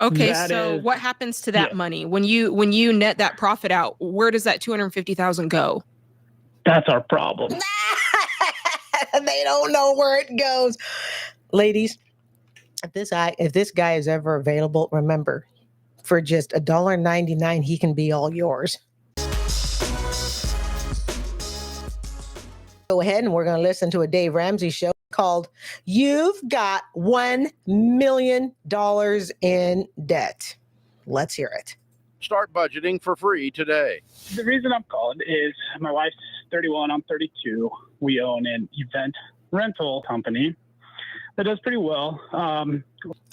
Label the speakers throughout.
Speaker 1: Okay,
Speaker 2: That
Speaker 1: so
Speaker 2: is,
Speaker 1: what happens to that
Speaker 2: yes,
Speaker 1: money when you net that profit out? Where does that 250,000 go?
Speaker 2: that's our problem.
Speaker 3: They don't know where it goes. Ladies, if this guy is ever available, remember, for just $1.99, he can be all yours. Go ahead and we're going to listen to a Dave Ramsey show called You've Got $1 Million in Debt. Let's hear it.
Speaker 4: Start budgeting for free today.
Speaker 2: The reason I'm calling is my wife's 31, I'm 32. We own an event rental company that does pretty well.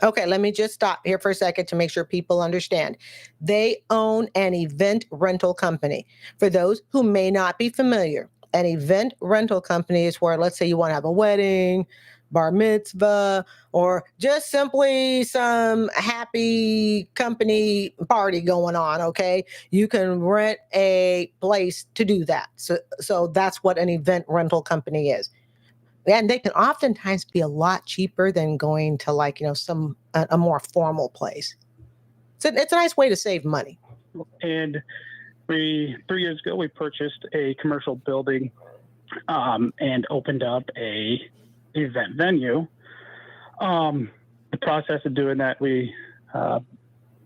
Speaker 3: Okay, let me just stop here for a second to make sure people understand. They own an event rental company. For those who may not be familiar, an event rental company is where, let's say you want to have a wedding, bar mitzvah, or just simply some happy company party going on, okay? You can rent a place to do that. So that's what an event rental company is. And they can oftentimes be a lot cheaper than going to a more formal place. So it's a nice way to save money.
Speaker 2: And 3 years ago, we purchased a commercial building and opened up a event venue. The process of doing that, we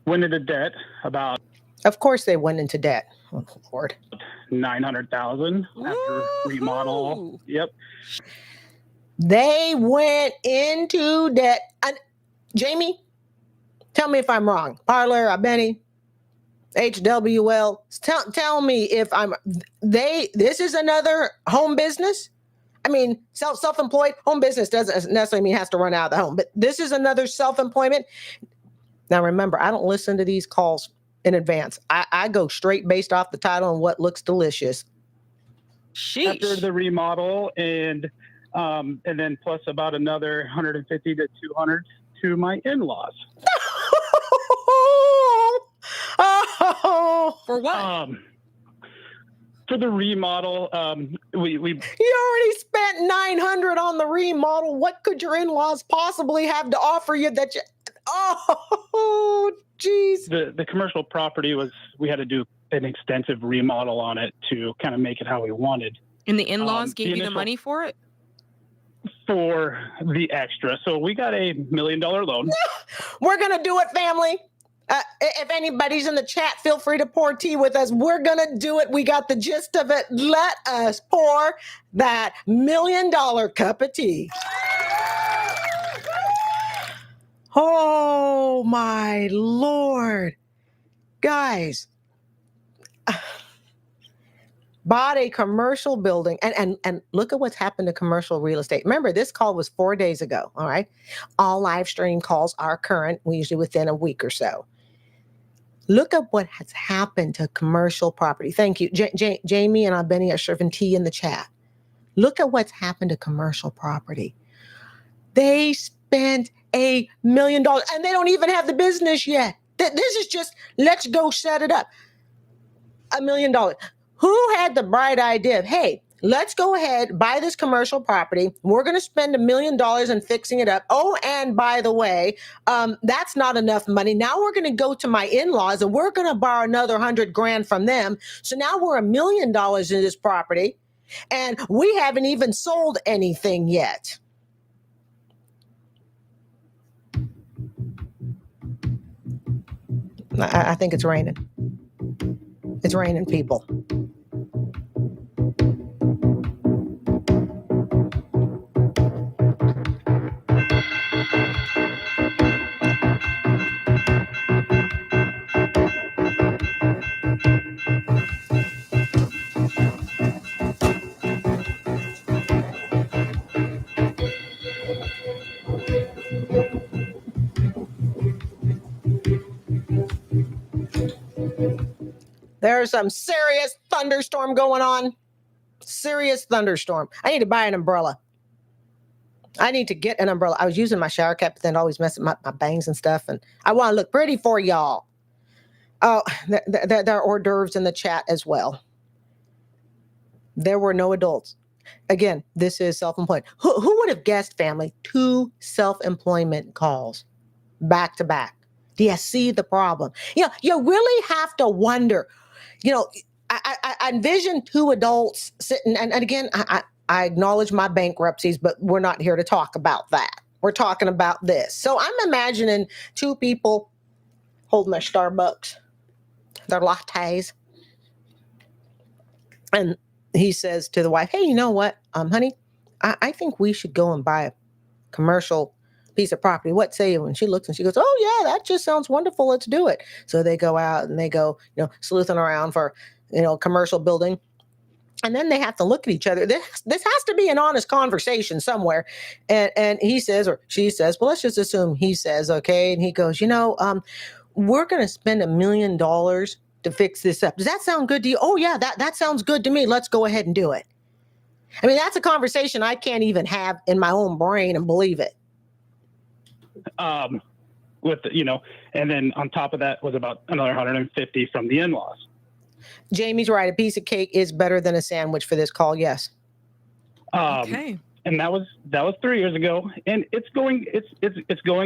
Speaker 2: went into debt about.
Speaker 3: Of course, they went into debt. Oh, Lord.
Speaker 2: $900,000 after remodel. Yep.
Speaker 3: They went into debt. Jamie, tell me if I'm wrong. Parlor, Benny, HWL. Tell me if this is another home business. I mean, self-employed home business doesn't necessarily mean it has to run out of the home, but this is another self-employment. Now, remember, I don't listen to these calls in advance. I go straight based off the title and what looks delicious.
Speaker 1: Sheesh.
Speaker 2: After the remodel and then plus about another 150 to 200 to my in-laws.
Speaker 1: For what?
Speaker 2: For the remodel, we
Speaker 3: You already spent $900 on the remodel. What could your in-laws possibly have to offer you that you? Oh, geez.
Speaker 2: The commercial property we had to do an extensive remodel on it to kind of make it how we wanted.
Speaker 1: And the in-laws gave you the money for it?
Speaker 2: For the extra. So we got a $1 million loan.
Speaker 3: We're going to do it, family. If anybody's in the chat, feel free to pour tea with us. We're going to do it. We got the gist of it. Let us pour that $1 million cup of tea. Oh, my Lord. Guys, bought a commercial building and look at what's happened to commercial real estate. Remember, this call was 4 days ago. All right. All live stream calls are current, usually within a week or so. Look at what has happened to commercial property. Thank you. Jamie and Benny are serving tea in the chat. Look at what's happened to commercial property. They spent $1 million and they don't even have the business yet. This is just, let's go set it up. $1 million. Who had the bright idea of, hey, let's go ahead, buy this commercial property. We're going to spend $1 million in fixing it up. Oh, and by the way, that's not enough money. Now we're going to go to my in-laws and we're going to borrow another $100,000 from them. So now we're $1 million in this property and we haven't even sold anything yet. I think it's raining. It's raining, people. There's some serious thunderstorm going on. Serious thunderstorm. I need to buy an umbrella. I need to get an umbrella. I was using my shower cap, but then always messing up my bangs and stuff. And I want to look pretty for y'all. Oh, there are hors d'oeuvres in the chat as well. There were no adults. Again, this is self-employed. Who would have guessed, family, 2 self-employment calls back to back? Do you see the problem? You really have to wonder, I envision two adults sitting, and again, I acknowledge my bankruptcies, but we're not here to talk about that. We're talking about this. So I'm imagining two people holding their Starbucks, their lattes, and he says to the wife, "Hey, you know what, honey, I think we should go and buy a commercial piece of property. What say you?" And she looks and she goes, "Oh yeah, that just sounds wonderful. Let's do it." So they go out and they go, sleuthing around for, commercial building. And then they have to look at each other. This has to be an honest conversation somewhere. And he says, or she says, well, let's just assume he says, okay. And he goes, we're going to spend $1 million to fix this up. Does that sound good to you? Oh yeah, that sounds good to me. Let's go ahead and do it. I mean, that's a conversation I can't even have in my own brain and believe it.
Speaker 2: And then on top of that was about another 150 from the in-laws.
Speaker 3: Jamie's right. A piece of cake is better than a sandwich for this call. Yes.
Speaker 1: Okay.
Speaker 2: And that was 3 years ago, and it's going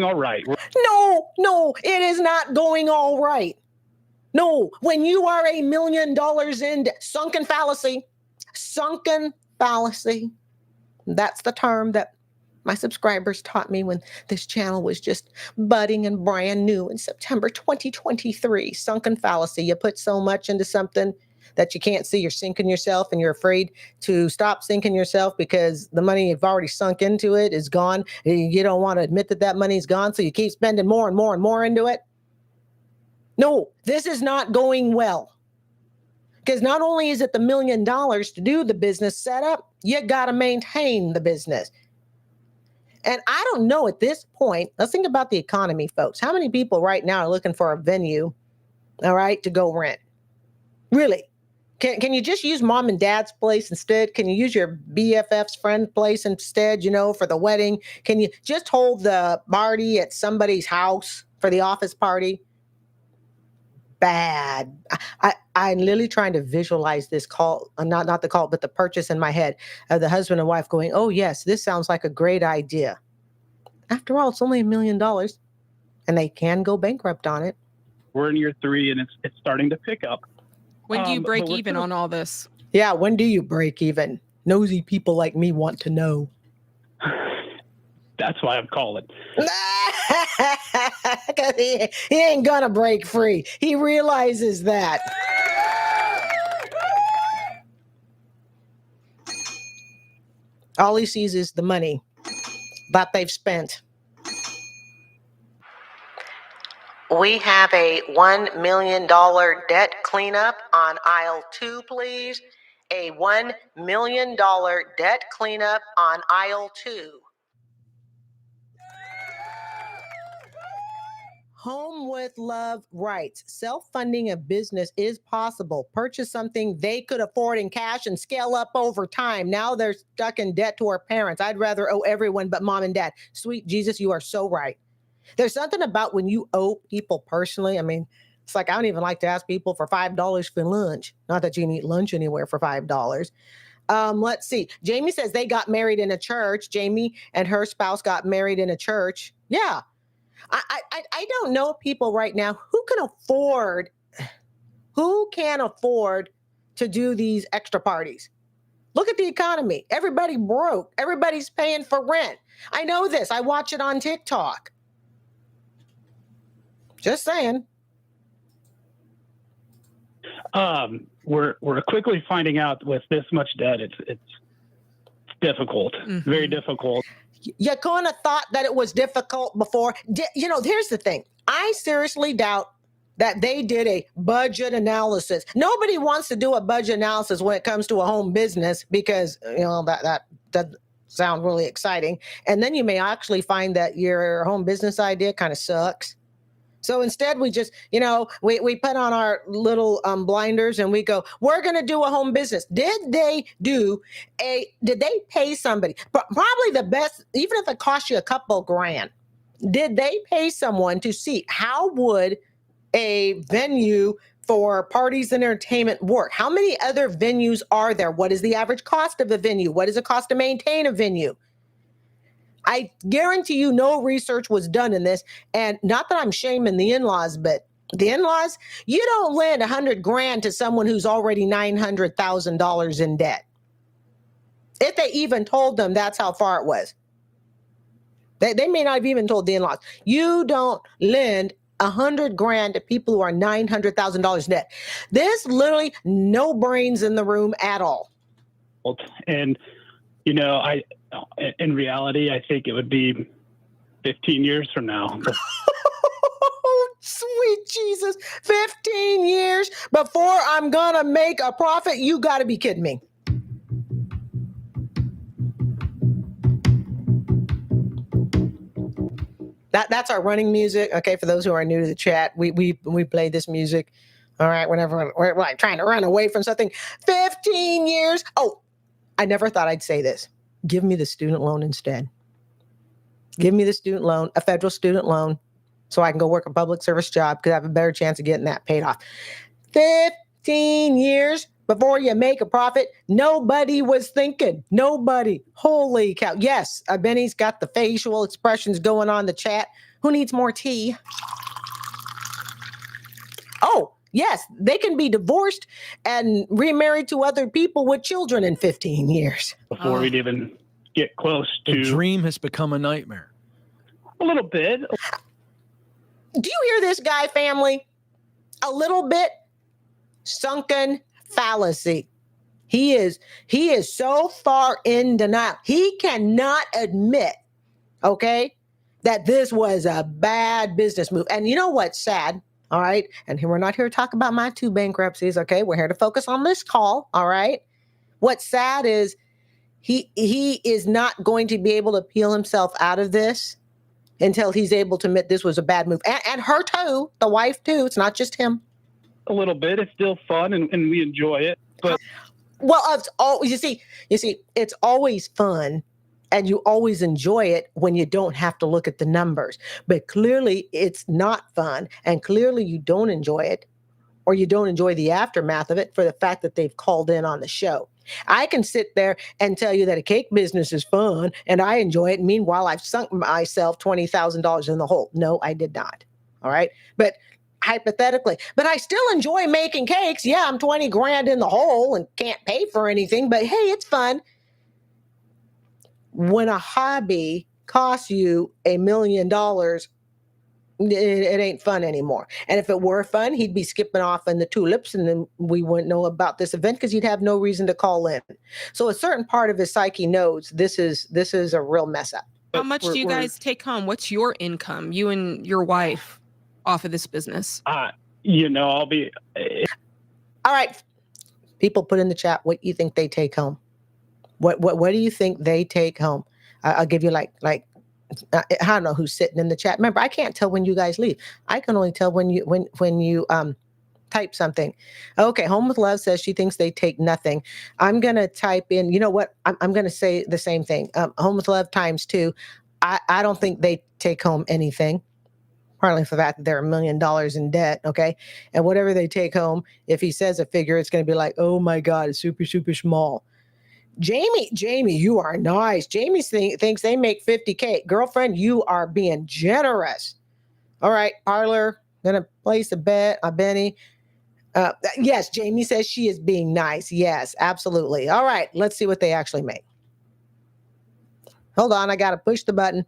Speaker 2: all right.
Speaker 3: No, it is not going all right. No, when you are $1 million in debt, sunken fallacy. That's the term that my subscribers taught me when this channel was just budding and brand new in September 2023. Sunken fallacy. You put so much into something that you can't see. You're sinking yourself, and you're afraid to stop sinking yourself because the money you've already sunk into it is gone. You don't want to admit that money's gone, so you keep spending more and more and more into it. No, this is not going well. Because not only is it the $1 million to do the business setup, you got to maintain the business. And I don't know at this point, let's think about the economy, folks. How many people right now are looking for a venue, all right, to go rent? Really? Can you just use mom and dad's place instead? Can you use your BFF's friend place instead, for the wedding? Can you just hold the party at somebody's house for the office party? Bad. I'm literally trying to visualize this call, not the call, but the purchase in my head of the husband and wife going, oh, yes, this sounds like a great idea. After all, it's only $1 million, and they can go bankrupt on it.
Speaker 2: We're in year 3, and it's starting to pick up.
Speaker 1: When do you break even on all this?
Speaker 3: Yeah, when do you break even? Nosy people like me want to know.
Speaker 2: That's why I'm calling.
Speaker 3: he ain't gonna break free. He realizes that. All he sees is the money that they've spent. We have a $1 million debt cleanup on aisle 2, please. A $1 million debt cleanup on aisle 2. Home with Love writes, self-funding a business is possible. Purchase something they could afford in cash and scale up over time. Now they're stuck in debt to our parents. I'd rather owe everyone but mom and dad. Sweet Jesus, you are so right. There's something about when you owe people personally. I mean, it's like I don't even like to ask people for $5 for lunch. Not that you can eat lunch anywhere for $5. Let's see. Jamie says they got married in a church. Jamie and her spouse got married in a church. Yeah. I don't know people right now who can afford to do these extra parties. Look at the economy. Everybody broke. Everybody's paying for rent. I know this. I watch it on TikTok. Just saying.
Speaker 2: We're quickly finding out with this much debt, it's difficult, very difficult.
Speaker 3: You kind of thought that it was difficult before. Here's the thing. I seriously doubt that they did a budget analysis. Nobody wants to do a budget analysis when it comes to a home business because, that doesn't sound really exciting. And then you may actually find that your home business idea kind of sucks. So instead, we just, we put on our little blinders and we go, we're going to do a home business. Did they pay somebody? Probably the best, even if it cost you a couple grand. Did they pay someone to see how would a venue for parties and entertainment work? How many other venues are there? What is the average cost of a venue? What does it cost to maintain a venue? I guarantee you no research was done in this. And not that I'm shaming the in-laws, but the in-laws, you don't lend $100,000 to someone who's already $900,000 in debt. If they even told them that's how far it was. They may not have even told the in-laws. You don't lend $100,000 to people who are $900,000 in debt. There's literally no brains in the room at all.
Speaker 2: And, in reality, I think it would be 15 years from now.
Speaker 3: Oh, sweet Jesus. 15 years before I'm going to make a profit? You got to be kidding me. That's our running music. Okay, for those who are new to the chat, we play this music. All right, whenever we're like trying to run away from something. 15 years. Oh, I never thought I'd say this. Give me the student loan instead. Give me the student loan, a federal student loan, so I can go work a public service job because I have a better chance of getting that paid off. 15 years before you make a profit. Nobody was thinking. Nobody. Holy cow. Yes, Benny's got the facial expressions going on in the chat. Who needs more tea? Oh, yes, they can be divorced and remarried to other people with children in 15 years.
Speaker 2: Before we'd even get close to...
Speaker 5: The dream has become a nightmare.
Speaker 2: A little bit.
Speaker 3: Do you hear this guy, family? A little bit sunken fallacy. He is so far in denial. He cannot admit, okay, that this was a bad business move. And you know what's sad? All right. And we're not here to talk about my 2 bankruptcies. Okay. We're here to focus on this call. All right. What's sad is he is not going to be able to peel himself out of this until he's able to admit this was a bad move. And her too, the wife too. It's not just him.
Speaker 2: A little bit. It's still fun and we enjoy it. But
Speaker 3: well, it's always, you see, it's always fun. And you always enjoy it when you don't have to look at the numbers. But clearly it's not fun. And clearly you don't enjoy it, or you don't enjoy the aftermath of it for the fact that they've called in on the show. I can sit there and tell you that a cake business is fun and I enjoy it. Meanwhile, I've sunk myself $20,000 in the hole. No, I did not. All right. But hypothetically, but I still enjoy making cakes. Yeah, I'm 20 grand in the hole and can't pay for anything, but hey, it's fun. When a hobby costs you $1 million, it ain't fun anymore. And if it were fun, he'd be skipping off in the tulips and then we wouldn't know about this event because he'd have no reason to call in. So a certain part of his psyche knows this is a real mess up.
Speaker 1: How much do you guys take home? What's your income, you and your wife, off of this business?
Speaker 2: I'll be...
Speaker 3: All right. People put in the chat what you think they take home. What do you think they take home? I'll give you like I don't know who's sitting in the chat. Remember, I can't tell when you guys leave. I can only tell when you type something. Okay, Home with Love says she thinks they take nothing. I'm gonna type in. You know what? I'm gonna say the same thing. Home with Love times 2. I don't think they take home anything. Partly for the fact that they're $1 million in debt. Okay, and whatever they take home, if he says a figure, it's gonna be like, oh my God, it's super super small. Jamie, you are nice. Jamie thinks they make $50K. Girlfriend, you are being generous. All right, Parlor, gonna place a bet on Benny. Yes, Jamie says she is being nice. Yes, absolutely. All right, let's see what they actually make. Hold on, I gotta push the button.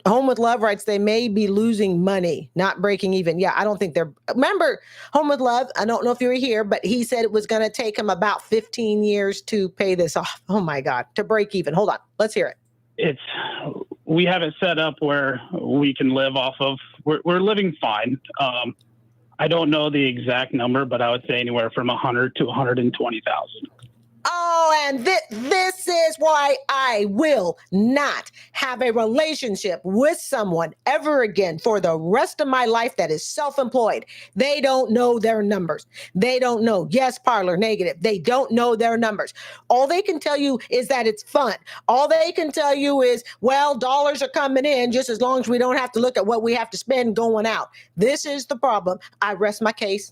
Speaker 3: Home with Love writes they may be losing money, not breaking even. Yeah, I don't think they're... Remember, Home with Love, I don't know if you were here, but he said it was going to take him about 15 years to pay this off. Oh my God, to break even. Hold on, let's hear it.
Speaker 2: We have it set up where we can live off of... We're living fine. I don't know the exact number, but I would say anywhere from 100 to 120,000.
Speaker 3: Oh, and this is why I will not have a relationship with someone ever again for the rest of my life that is self-employed. They don't know their numbers. They don't know. Yes, Parlor, negative. They don't know their numbers. All they can tell you is that it's fun. All they can tell you is, well, dollars are coming in just as long as we don't have to look at what we have to spend going out. This is the problem. I rest my case.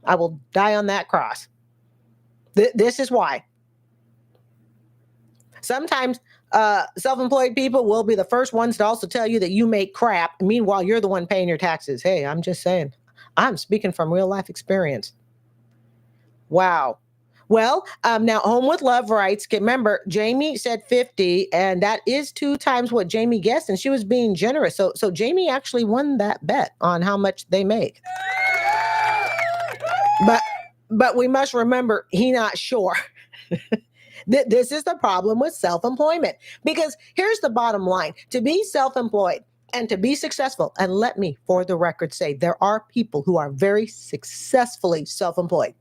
Speaker 3: I will die on that cross. This is why. Sometimes Self-employed people will be the first ones to also tell you that you make crap. Meanwhile, you're the one paying your taxes. Hey, I'm just saying. I'm speaking from real life experience. Wow. Well, now Home with Love writes, remember, Jamie said 50, and that is 2 times what Jamie guessed, and she was being generous. So Jamie actually won that bet on how much they make. But we must remember, he not sure. This is the problem with self-employment, because here's the bottom line. To be self-employed and to be successful, and let me, for the record, say there are people who are very successfully self-employed.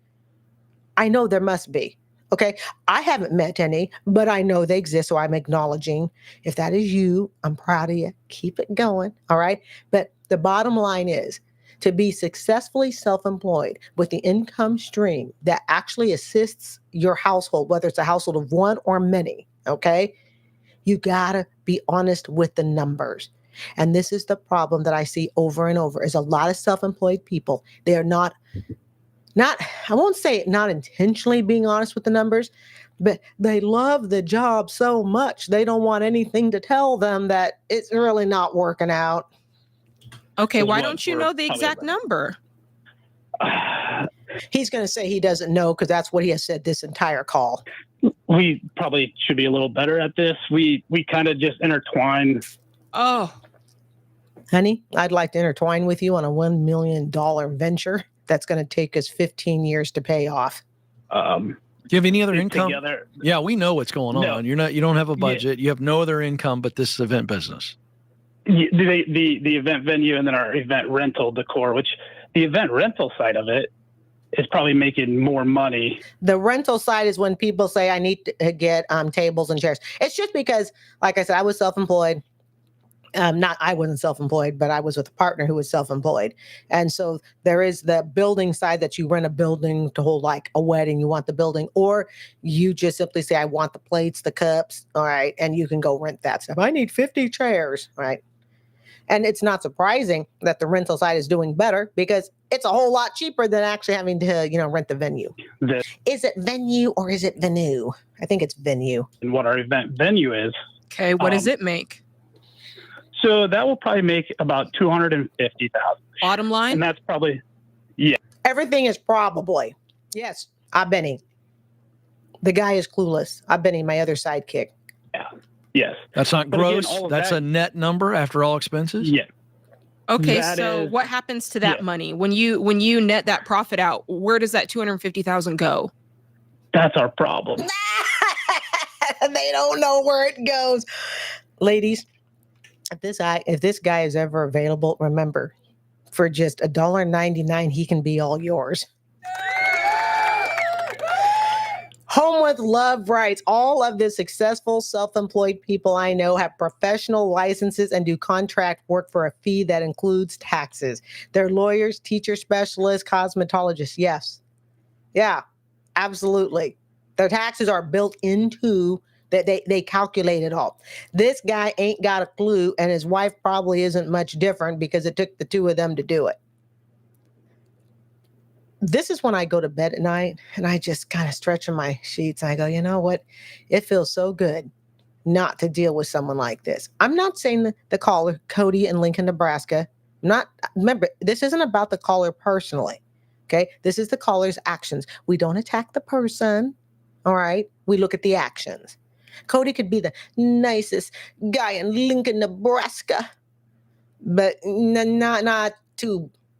Speaker 3: I know there must be. Okay. I haven't met any, but I know they exist. So I'm acknowledging, if that is you, I'm proud of you. Keep it going. All right. But the bottom line is, to be successfully self-employed with the income stream that actually assists your household, whether it's a household of one or many. Okay. You gotta be honest with the numbers. And this is the problem that I see over and over, is a lot of self-employed people. They are not, I won't say not intentionally being honest with the numbers, but they love the job so much they don't want anything to tell them that it's really not working out.
Speaker 1: Okay, why don't you know the exact number?
Speaker 3: He's going to say he doesn't know, because that's what he has said this entire call.
Speaker 2: We probably should be a little better at this. We kind of just intertwine.
Speaker 1: Oh,
Speaker 3: honey, I'd like to intertwine with you on a $1 million venture that's going to take us 15 years to pay off.
Speaker 5: Do you have any other income?
Speaker 2: Together.
Speaker 5: Yeah, we know what's going on.
Speaker 2: No.
Speaker 5: You don't have a budget. Yeah. You have no other income but this event business.
Speaker 2: The event venue, and then our event rental decor, which the event rental side of it is probably making more money.
Speaker 3: The rental side is when people say, I need to get tables and chairs. It's just because, like I said, I was self-employed. I wasn't self-employed, but I was with a partner who was self-employed. And so there is the building side, that you rent a building to hold like a wedding. You want the building, or you just simply say, I want the plates, the cups. All right. And you can go rent that stuff. I need 50 chairs. All right. And it's not surprising that the rental side is doing better, because it's a whole lot cheaper than actually having to, rent the venue. Is it venue or is it venue? I think it's venue.
Speaker 2: And what our event venue is.
Speaker 1: Okay. What does it make?
Speaker 2: So that will probably make about $250,000.
Speaker 1: Bottom line?
Speaker 2: And that's probably, yeah.
Speaker 3: Everything is probably. Yes, I've been in. The guy is clueless. I've been in, my other sidekick.
Speaker 2: Yeah. Yes.
Speaker 5: That's not gross. That's a net number after all expenses?
Speaker 2: Yeah.
Speaker 1: Okay, so what happens to that money when you net that profit out? Where does that $250,000 go?
Speaker 2: That's our problem.
Speaker 3: They don't know where it goes. Ladies, if this guy is ever available, remember, for just $1.99, he can be all yours. Home with Love writes, all of the successful self-employed people I know have professional licenses and do contract work for a fee that includes taxes. They're lawyers, teacher specialists, cosmetologists. Yes. Yeah, absolutely. Their taxes are built into that. They calculate it all. This guy ain't got a clue, and his wife probably isn't much different, because it took the two of them to do it. This is when I go to bed at night and I just kind of stretch in my sheets. And I go, you know what? It feels so good not to deal with someone like this. I'm not saying the caller, Cody in Lincoln, Nebraska. Remember, this isn't about the caller personally. Okay. This is the caller's actions. We don't attack the person. All right. We look at the actions. Cody could be the nicest guy in Lincoln, Nebraska, but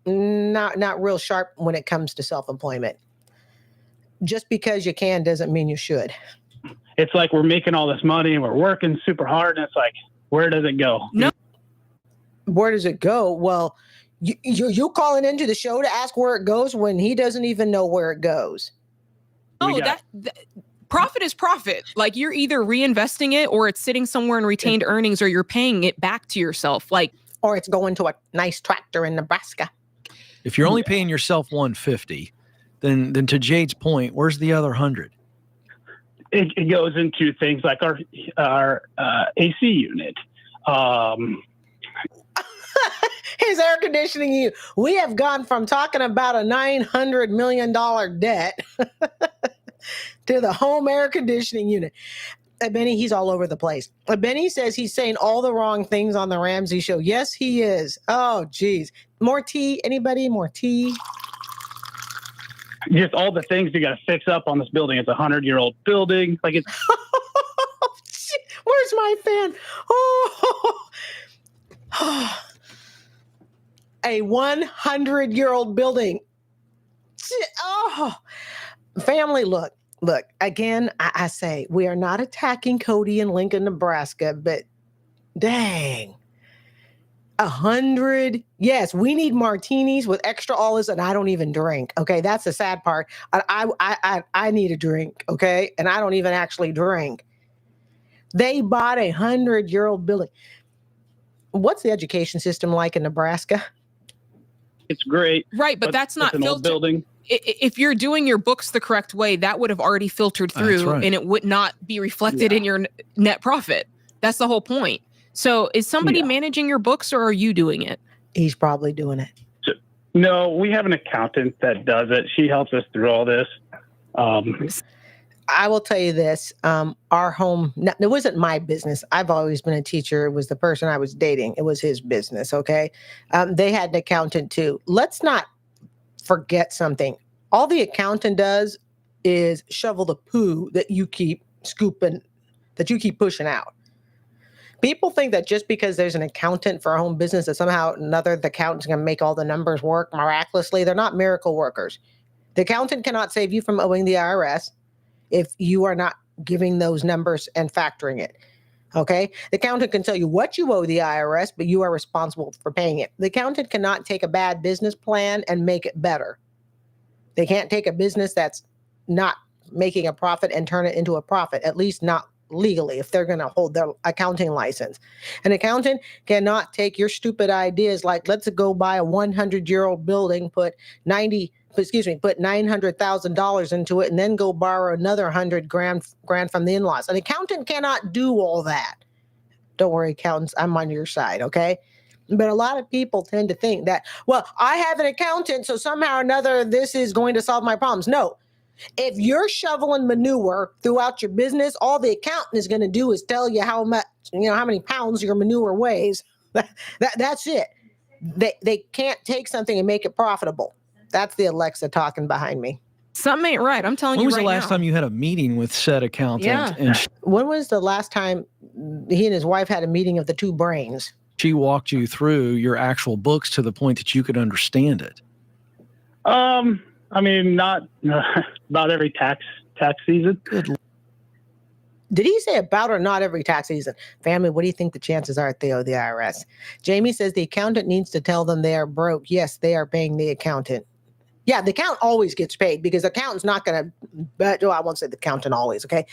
Speaker 3: not real sharp when it comes to self-employment. Just because you can doesn't mean you should.
Speaker 2: It's like we're making all this money and we're working super hard, and it's like, where does it go?
Speaker 1: No.
Speaker 3: Where does it go? Well, you calling into the show to ask where it goes when he doesn't even know where it goes.
Speaker 1: Oh, that profit is profit. Like, you're either reinvesting it, or it's sitting somewhere in retained earnings, or you're paying it back to yourself.
Speaker 3: Or it's going to a nice tractor in Nebraska.
Speaker 5: If you're only paying yourself $150, then to Jade's point, where's the other $100?
Speaker 2: It goes into things like our AC unit.
Speaker 3: His air conditioning unit. We have gone from talking about a $900 million debt to the home air conditioning unit. Benny, he's all over the place. Benny says he's saying all the wrong things on the Ramsey show. Yes, he is. Oh, geez. More tea? Anybody? More tea?
Speaker 2: Just all the things you got to fix up on this building. It's a 100-year-old building. Like it's.
Speaker 3: Where's my fan? Oh. A 100-year-old building. Oh, family, look, again, I say we are not attacking Cody in Lincoln, Nebraska, but dang, 100. Yes, we need martinis with extra olives, and I don't even drink. Okay, that's the sad part. I need a drink. Okay, and I don't even actually drink. They bought a 100-year-old building. What's the education system like in Nebraska?
Speaker 2: It's great.
Speaker 1: Right, but that's not
Speaker 2: an old building.
Speaker 1: If you're doing your books the correct way, that would have already filtered through,
Speaker 5: right.
Speaker 1: and it would not be reflected in your net profit. That's the whole point. So is somebody managing your books, or are you doing it?
Speaker 3: He's probably doing it.
Speaker 2: No, we have an accountant that does it. She helps us through all this.
Speaker 3: I will tell you this. Our home, it wasn't my business. I've always been a teacher. It was the person I was dating. It was his business, okay? They had an accountant too. Let's not forget something. All the accountant does is shovel the poo that you keep scooping, that you keep pushing out. People think that just because there's an accountant for a home business that somehow the accountant's going to make all the numbers work miraculously. They're not miracle workers. The accountant cannot save you from owing the IRS if you are not giving those numbers and factoring it. Okay? The accountant can tell you what you owe the IRS, but you are responsible for paying it. The accountant cannot take a bad business plan and make it better. They can't take a business that's not making a profit and turn it into a profit, at least not legally, if they're going to hold their accounting license. An accountant cannot take your stupid ideas like, let's go buy a 100-year-old building, put $900,000 into it, and then go borrow another 100 grand from the in-laws. An accountant cannot do all that. Don't worry, accountants, I'm on your side, okay? But a lot of people tend to think that, well, I have an accountant, so somehow or another this is going to solve my problems. No. If you're shoveling manure throughout your business, all the accountant is going to do is tell you how much, how many pounds your manure weighs. That's it. They can't take something and make it profitable. That's the Alexa talking behind me.
Speaker 1: Something ain't right. I'm telling you right now.
Speaker 5: When was the last time you had a meeting with said accountant?
Speaker 1: Yeah.
Speaker 5: And
Speaker 3: when was the last time he and his wife had a meeting of the two brains?
Speaker 5: She walked you through your actual books to the point that you could understand it.
Speaker 2: I mean, not every tax season.
Speaker 5: Good.
Speaker 3: Did he say about or not every tax season? Family, what do you think the chances are they owe the IRS? Jamie says the accountant needs to tell them they are broke. Yes, they are paying the accountant. Yeah, the accountant always gets paid because the accountant's not going to, I won't say the accountant always, okay?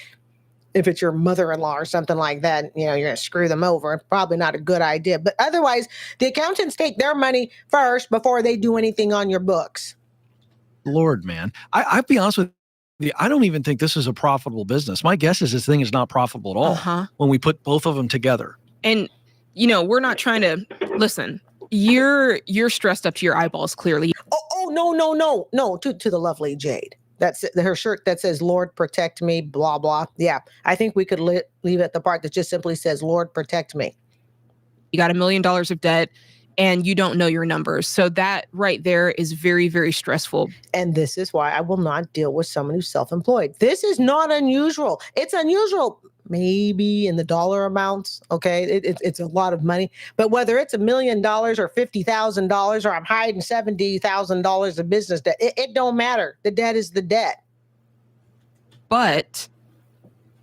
Speaker 3: If it's your mother-in-law or something like that, you're going to screw them over. Probably not a good idea. But otherwise, the accountants take their money first before they do anything on your books.
Speaker 5: Lord, man. I'll be honest with you. I don't even think this is a profitable business. My guess is this thing is not profitable at all when we put both of them together.
Speaker 1: And, we're not trying to listen. You're stressed up to your eyeballs, clearly.
Speaker 3: No, to the lovely Jade. That's her shirt that says, Lord, protect me, blah, blah. Yeah, I think we could leave it the part that just simply says, Lord, protect me.
Speaker 1: You got $1 million of debt and you don't know your numbers. So that right there is very, very stressful.
Speaker 3: And this is why I will not deal with someone who's self-employed. This is not unusual. It's unusual maybe in the dollar amounts, okay? It's a lot of money. But whether it's $1 million or $50,000 or I'm hiding $70,000 of business debt, it don't matter. The debt is the debt.
Speaker 1: But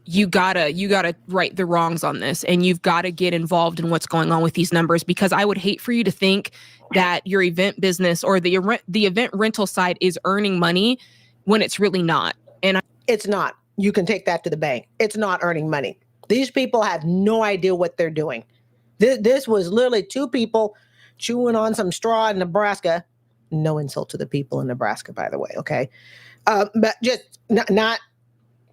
Speaker 1: you gotta right the wrongs on this, and you've got to get involved in what's going on with these numbers, because I would hate for you to think that your event business or the event rental side is earning money when it's really not. And
Speaker 3: it's not. You can take that to the bank. It's not earning money. These people have no idea what they're doing. This was literally two people chewing on some straw in Nebraska. No insult to the people in Nebraska, by the way, okay? But just not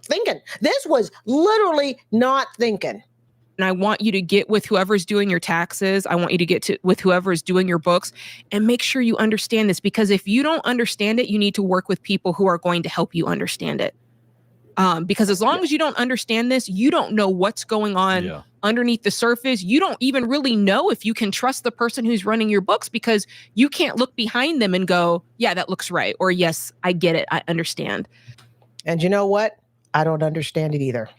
Speaker 3: thinking. This was literally not thinking.
Speaker 1: And I want you to get with whoever's doing your taxes. I want you to get with whoever's doing your books and make sure you understand this, because if you don't understand it, you need to work with people who are going to help you understand it. Because as long as you don't understand this, you don't know what's going on underneath the surface. You don't even really know if you can trust the person who's running your books, because you can't look behind them and go, yeah, that looks right. Or yes, I get it. I understand.
Speaker 3: And you know what? I don't understand it either.